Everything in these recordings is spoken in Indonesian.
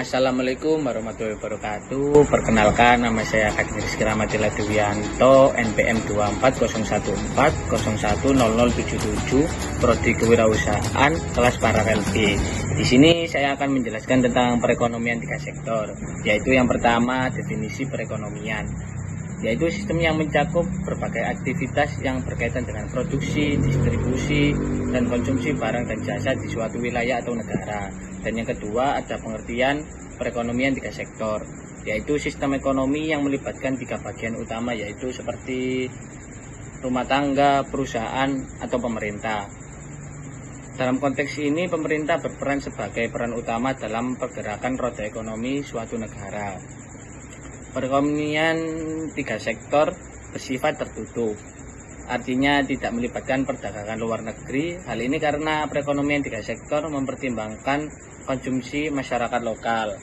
Assalamualaikum warahmatullahi wabarakatuh. Perkenalkan, nama saya Kak Rizky Ramadila Dewianto, NPM 2401101077, Prodi Kewirausahaan, kelas Paralel B. Di sini saya akan menjelaskan tentang perekonomian 3 sektor, yaitu yang pertama definisi perekonomian, yaitu sistem yang mencakup berbagai aktivitas yang berkaitan dengan produksi, distribusi, dan konsumsi barang dan jasa di suatu wilayah atau negara. Dan yang kedua ada pengertian perekonomian 3 sektor, yaitu sistem ekonomi yang melibatkan 3 bagian utama, yaitu seperti rumah tangga, perusahaan, atau pemerintah. Dalam konteks ini, pemerintah berperan sebagai peran utama dalam pergerakan roda ekonomi suatu negara. Perekonomian 3 sektor bersifat tertutup, artinya tidak melibatkan perdagangan luar negeri. Hal ini karena perekonomian 3 sektor mempertimbangkan konsumsi masyarakat lokal.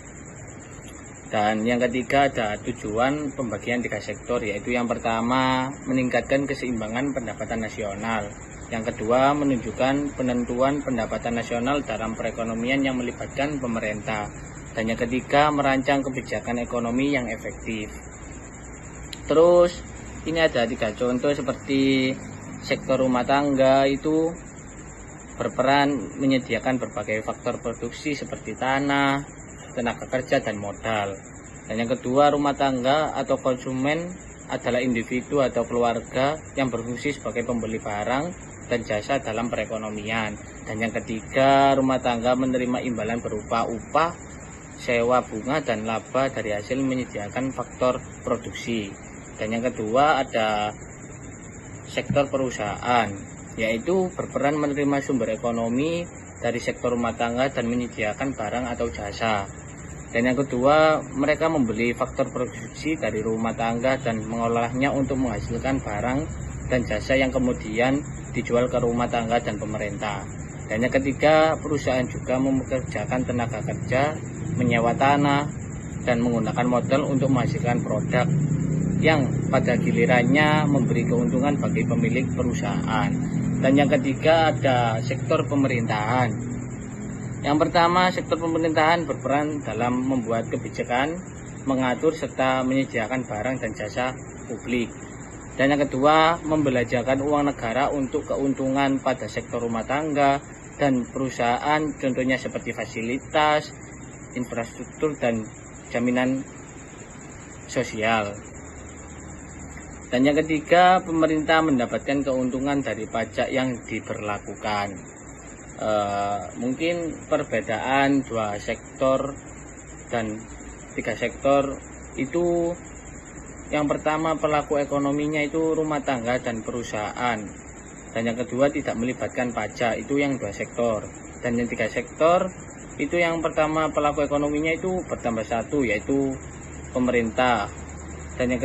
Dan yang ketiga ada tujuan pembagian 3 sektor, yaitu yang pertama meningkatkan keseimbangan pendapatan nasional, yang kedua menunjukkan penentuan pendapatan nasional dalam perekonomian yang melibatkan pemerintah, dan yang ketiga merancang kebijakan ekonomi yang efektif. Terus ini ada 3 contoh seperti sektor rumah tangga itu berperan menyediakan berbagai faktor produksi seperti tanah, tenaga kerja, dan modal. Dan yang kedua, rumah tangga atau konsumen adalah individu atau keluarga yang berfungsi sebagai pembeli barang dan jasa dalam perekonomian. Dan yang ketiga, rumah tangga menerima imbalan berupa upah, sewa bunga, dan laba dari hasil menyediakan faktor produksi. Dan yang kedua ada sektor perusahaan, yaitu berperan menerima sumber ekonomi dari sektor rumah tangga dan menyediakan barang atau jasa. Dan yang kedua, mereka membeli faktor produksi dari rumah tangga dan mengolahnya untuk menghasilkan barang dan jasa yang kemudian dijual ke rumah tangga dan pemerintah. Dan yang ketiga, perusahaan juga mempekerjakan tenaga kerja, menyewa tanah, dan menggunakan modal untuk menghasilkan produk yang pada gilirannya memberi keuntungan bagi pemilik perusahaan. Dan yang ketiga ada sektor pemerintahan. Yang pertama, sektor pemerintahan berperan dalam membuat kebijakan, mengatur serta menyediakan barang dan jasa publik. Dan yang kedua, membelanjakan uang negara untuk keuntungan pada sektor rumah tangga dan perusahaan, contohnya seperti fasilitas, infrastruktur, dan jaminan sosial. Dan yang ketiga, pemerintah mendapatkan keuntungan dari pajak yang diberlakukan. Mungkin perbedaan 2 sektor dan 3 sektor itu, yang pertama pelaku ekonominya itu rumah tangga dan perusahaan, dan yang kedua tidak melibatkan pajak, itu yang 2 sektor. Dan yang 3 sektor itu, yang pertama pelaku ekonominya itu bertambah 1, yaitu pemerintah, dan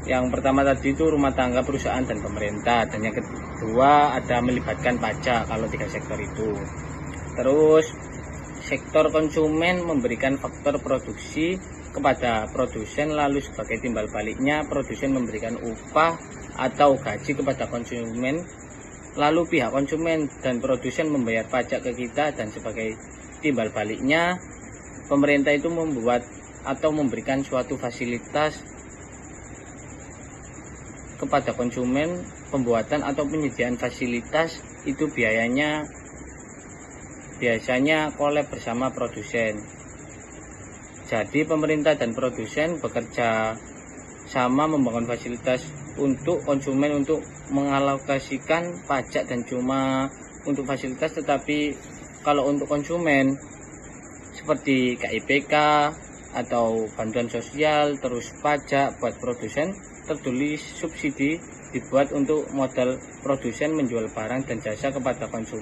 yang pertama tadi itu rumah tangga, perusahaan, dan pemerintah. Dan yang kedua ada melibatkan pajak kalau 3 sektor itu. Terus sektor konsumen memberikan faktor produksi kepada produsen, lalu sebagai timbal baliknya produsen memberikan upah atau gaji kepada konsumen, lalu pihak konsumen dan produsen membayar pajak ke kita, dan sebagai timbal baliknya pemerintah itu membuat atau memberikan suatu fasilitas kepada konsumen. Pembuatan atau penyediaan fasilitas itu biasanya kolab bersama produsen. Jadi pemerintah dan produsen bekerja sama membangun fasilitas untuk konsumen untuk mengalokasikan pajak dan cuma untuk fasilitas. Tetapi kalau untuk konsumen seperti KIPK atau bantuan sosial, terus pajak buat produsen, tertulis subsidi dibuat untuk modal produsen menjual barang dan jasa kepada konsumen.